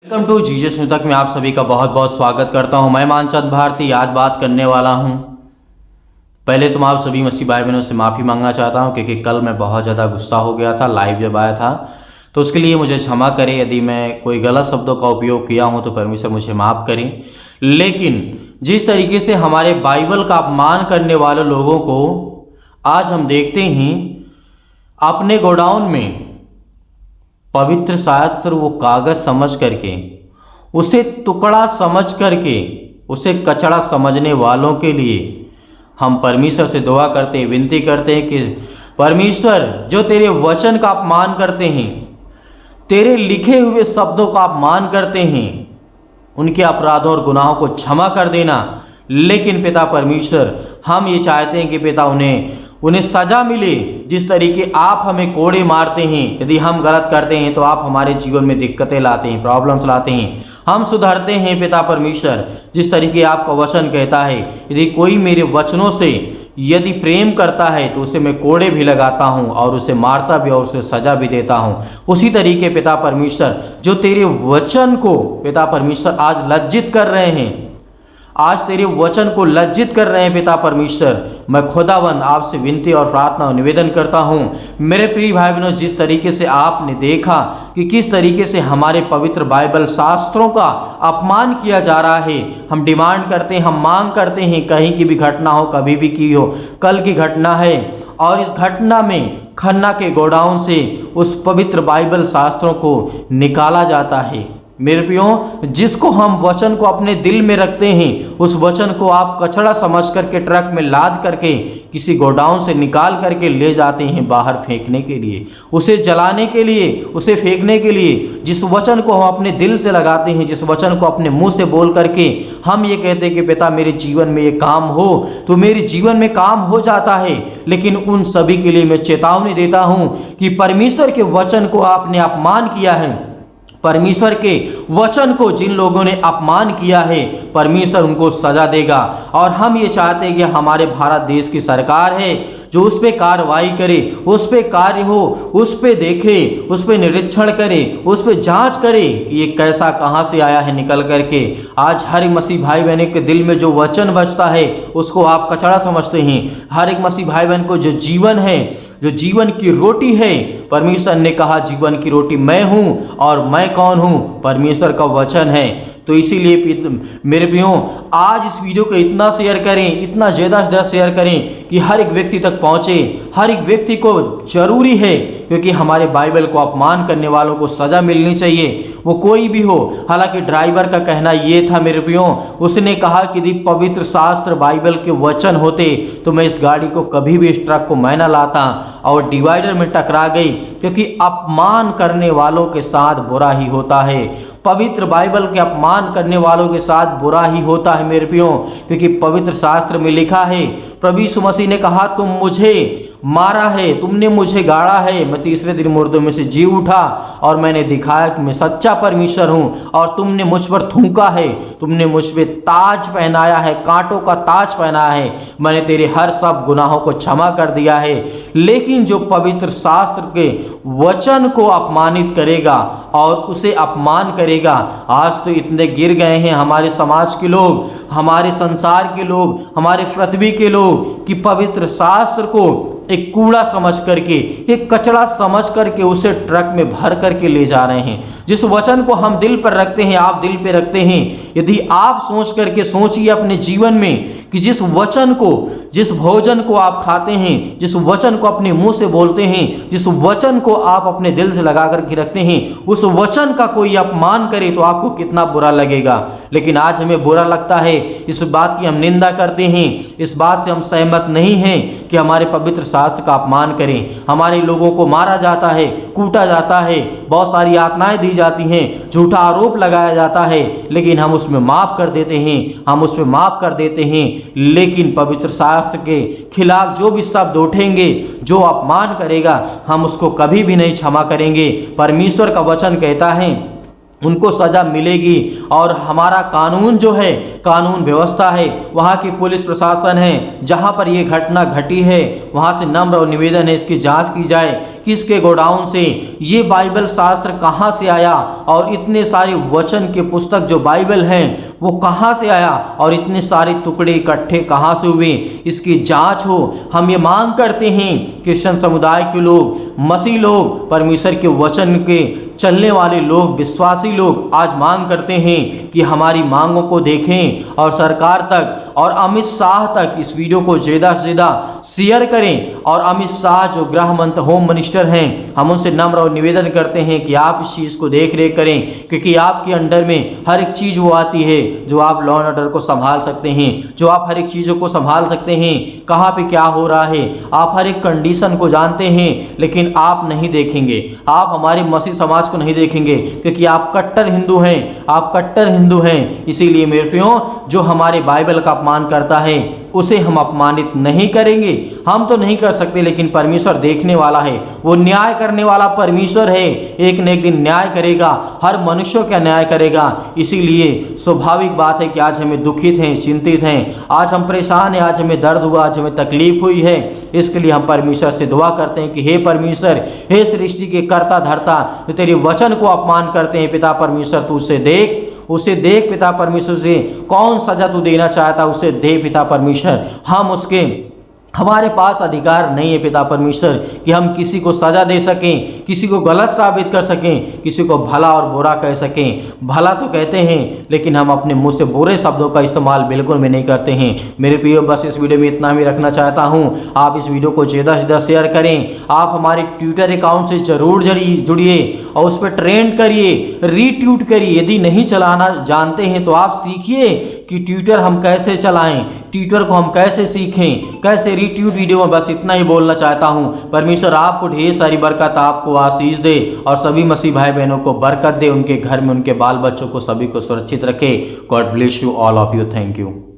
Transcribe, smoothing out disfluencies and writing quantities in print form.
Welcome to Jesus news तक में आप सभी का बहुत बहुत स्वागत करता हूं। मैं मानचंद भारती आज बात करने वाला हूं। पहले तो मैं आप सभी मसीह भाई बहनों से माफ़ी मांगना चाहता हूं क्योंकि कल मैं बहुत ज़्यादा गुस्सा हो गया था लाइव जब आया था, तो उसके लिए मुझे क्षमा करें। यदि मैं कोई गलत शब्दों का उपयोग किया हूं तो परमेश्वर मुझे माफ़ करें। लेकिन जिस तरीके से हमारे बाइबल का अपमान करने वाले लोगों को आज हम देखते हैं अपने गोडाउन में पवित्र शास्त्र वो कागज समझ करके, उसे टुकड़ा समझ करके, उसे कचड़ा समझने वालों के लिए हम परमेश्वर से दुआ करते हैं, विनती करते हैं कि परमेश्वर जो तेरे वचन का अपमान करते हैं, तेरे लिखे हुए शब्दों का अपमान करते हैं, उनके अपराधों और गुनाहों को क्षमा कर देना। लेकिन पिता परमेश्वर हम ये चाहते हैं कि पिता उन्हें सजा मिले। जिस तरीके आप हमें कोड़े मारते हैं, यदि हम गलत करते हैं तो आप हमारे जीवन में दिक्कतें लाते हैं, प्रॉब्लम्स लाते हैं, हम सुधरते हैं पिता परमेश्वर। जिस तरीके आपका वचन कहता है यदि कोई मेरे वचनों से यदि प्रेम करता है तो उसे मैं कोड़े भी लगाता हूँ और उसे मारता भी और उसे सजा भी देता हूँ। उसी तरीके पिता परमेश्वर जो तेरे वचन को पिता परमेश्वर आज लज्जित कर रहे हैं, आज तेरे वचन को लज्जित कर रहे हैं पिता परमेश्वर, मैं खुदावंद आपसे विनती और प्रार्थना और निवेदन करता हूँ। मेरे प्रिय भाई बहनों, जिस तरीके से आपने देखा कि किस तरीके से हमारे पवित्र बाइबल शास्त्रों का अपमान किया जा रहा है, हम डिमांड करते हैं, हम मांग करते हैं कहीं की भी घटना हो, कभी भी की हो, कल की घटना है और इस घटना में खन्ना के गोडाउन से उस पवित्र बाइबल शास्त्रों को निकाला जाता है। मेरे प्रियो, जिसको हम वचन को अपने दिल में रखते हैं, उस वचन को आप कचड़ा समझ करके ट्रक में लाद करके किसी गोडाउन से निकाल करके ले जाते हैं बाहर फेंकने के लिए, उसे जलाने के लिए, उसे फेंकने के लिए। जिस वचन को हम अपने दिल से लगाते हैं, जिस वचन को अपने मुंह से बोल करके हम ये कहते हैं कि पिता मेरे जीवन में ये काम हो, तो मेरे जीवन में काम हो जाता है। लेकिन उन सभी के लिए मैं चेतावनी देता हूँ कि परमेश्वर के वचन को आपने अपमान किया है, परमेश्वर के वचन को जिन लोगों ने अपमान किया है परमेश्वर उनको सजा देगा। और हम ये चाहते हैं कि हमारे भारत देश की सरकार है जो उस पर कार्रवाई करे, उस पर कार्य हो, उस पर देखे, उस पर निरीक्षण करे, उस पर जांच करे कि ये कैसा कहाँ से आया है निकल करके। आज हर एक मसीह भाई बहन के दिल में जो वचन बचता है उसको आप कचड़ा समझते हैं। हर एक मसीह भाई बहन को जो जीवन है, जो जीवन की रोटी है, परमेश्वर ने कहा जीवन की रोटी मैं हूँ और मैं कौन हूँ, परमेश्वर का वचन है। तो इसीलिए मेरे प्रियो, आज इस वीडियो को इतना शेयर करें, इतना ज़्यादा शेयर करें कि हर एक व्यक्ति तक पहुँचे। हर एक व्यक्ति को जरूरी है, क्योंकि हमारे बाइबल को अपमान करने वालों को सज़ा मिलनी चाहिए, वो कोई भी हो। हालांकि ड्राइवर का कहना ये था मेरे प्रियो, उसने कहा कि यदि पवित्र शास्त्र बाइबल के वचन होते तो मैं इस गाड़ी को कभी भी, इस ट्रक को मैं ना लाता और डिवाइडर में टकरा गई, क्योंकि अपमान करने वालों के साथ बुरा ही होता है। पवित्र बाइबल के अपमान करने वालों के साथ बुरा ही होता है मेरे प्रियो, क्योंकि पवित्र शास्त्र में लिखा है, प्रभु यीशु मसीह ने कहा तुम मुझे मारा है, तुमने मुझे गाड़ा है, मैं तीसरे दिन मुर्दों में से जी उठा और मैंने दिखाया कि मैं सच्चा परमेश्वर हूँ। और तुमने मुझ पर थूका है, तुमने मुझ पर ताज पहनाया है, कांटों का ताज पहनाया है, मैंने तेरे हर सब गुनाहों को क्षमा कर दिया है। लेकिन जो पवित्र शास्त्र के वचन को अपमानित करेगा और उसे अपमान करेगा, आज तो इतने गिर गए हैं हमारे समाज के लोग, हमारे संसार के लोग, हमारे पृथ्वी के लोग कि पवित्र शास्त्र को एक कूड़ा समझ करके, एक कचड़ा समझ करके उसे ट्रक में भर करके ले जा रहे हैं। जिस वचन को हम दिल पर रखते हैं, आप दिल पे रखते हैं, यदि आप सोच करके सोचिए अपने जीवन में कि जिस वचन को, जिस भोजन को आप खाते हैं, जिस वचन को अपने मुंह से बोलते हैं, जिस वचन को आप अपने दिल से लगा करके रखते हैं, उस वचन का कोई अपमान करे तो आपको कितना बुरा लगेगा। लेकिन आज हमें बुरा लगता है, इस बात की हम निंदा करते हैं, इस बात से हम सहमत नहीं हैं कि हमारे पवित्र शास्त्र का अपमान करें। हमारे लोगों को मारा जाता है, कूटा जाता है, बहुत सारी यातनाएं दी जाती हैं, झूठा आरोप लगाया जाता है, लेकिन हम उसमें माफ़ कर देते हैं, हम उसमें माफ़ कर देते हैं। लेकिन पवित्र शास्त्र के खिलाफ जो भी शब्द उठेंगे, जो अपमान करेगा, हम उसको कभी भी नहीं क्षमा करेंगे। परमेश्वर का वचन कहता है उनको सज़ा मिलेगी। और हमारा कानून जो है, कानून व्यवस्था है, वहाँ की पुलिस प्रशासन है, जहाँ पर ये घटना घटी है वहाँ से नम्र और निवेदन है इसकी जांच की जाए किसके गोडाउन से, ये बाइबल शास्त्र कहाँ से आया, और इतने सारे वचन के पुस्तक जो बाइबल हैं वो कहाँ से आया, और इतने सारे टुकड़े इकट्ठे कहाँ से हुए, इसकी जांच हो। हम ये मांग करते हैं, क्रिश्चियन समुदाय के लोग, मसीह लोग, परमेश्वर के वचन के चलने वाले लोग, विश्वासी लोग आज मांग करते हैं कि हमारी मांगों को देखें और सरकार तक और अमित शाह तक इस वीडियो को ज़्यादा से ज़्यादा शेयर करें। और अमित शाह जो गृह मंत्री, होम मिनिस्टर हैं, हम उनसे नम्र और निवेदन करते हैं कि आप इस चीज़ को देख रेख करें, क्योंकि आपके अंडर में हर एक चीज़ वो आती है जो आप लॉ एंड ऑर्डर को संभाल सकते हैं, जो आप हर एक चीज़ों को संभाल सकते हैं, कहाँ पे क्या हो रहा है, आप हर एक कंडीशन को जानते हैं, लेकिन आप नहीं देखेंगे, आप हमारे मसीह समाज को नहीं देखेंगे, क्योंकि आप कट्टर हिंदू हैं, आप कट्टर हिंदू हैं। इसीलिए मेरे प्रियो, जो हमारे बाइबल का अपमान करता है उसे हम अपमानित नहीं करेंगे। हम तो नहीं कर सकते, लेकिन परमेश्वर देखने वाला है, वो न्याय करने वाला परमेश्वर है, एक न एक दिन न्याय करेगा, हर मनुष्यों का न्याय करेगा। इसीलिए स्वाभाविक बात है कि आज हमें दुखित हैं, चिंतित हैं, आज हम परेशान हैं, आज हमें दर्द हुआ, आज हमें तकलीफ हुई है। इसके लिए हम परमेश्वर से दुआ करते हैं कि हे परमेश्वर, हे सृष्टि के कर्ता धर्ता, जो तेरे वचन को अपमान करते हैं, पिता परमेश्वर तू उसे देख पिता परमेश्वर, से कौन सजा तू देना चाहता उसे दे पिता परमेश्वर। हम उसके, हमारे पास अधिकार नहीं है पिता परमेश्वर कि हम किसी को सजा दे सकें, किसी को गलत साबित कर सकें, किसी को भला और बुरा कह सकें। भला तो कहते हैं, लेकिन हम अपने मुंह से बुरे शब्दों का इस्तेमाल बिल्कुल भी नहीं करते हैं। मेरे प्रियो, बस इस वीडियो में इतना ही रखना चाहता हूं। आप इस वीडियो को ज़्यादा से ज़्यादा शेयर करें। आप हमारे ट्विटर अकाउंट से जरूर जुड़िए और उस पर ट्रेंड करिए, रीट्वीट करिए। यदि नहीं चलाना जानते हैं तो आप सीखिए कि ट्विटर हम कैसे चलाएं, ट्विटर को हम कैसे सीखें, कैसे रीट्वीट वीडियो में। बस इतना ही बोलना चाहता हूं। परमेश्वर आपको ढेर सारी बरकत, आपको आशीष दे और सभी मसीह भाई बहनों को बरकत दे, उनके घर में, उनके बाल बच्चों को, सभी को सुरक्षित रखे। God bless you all of you. Thank you.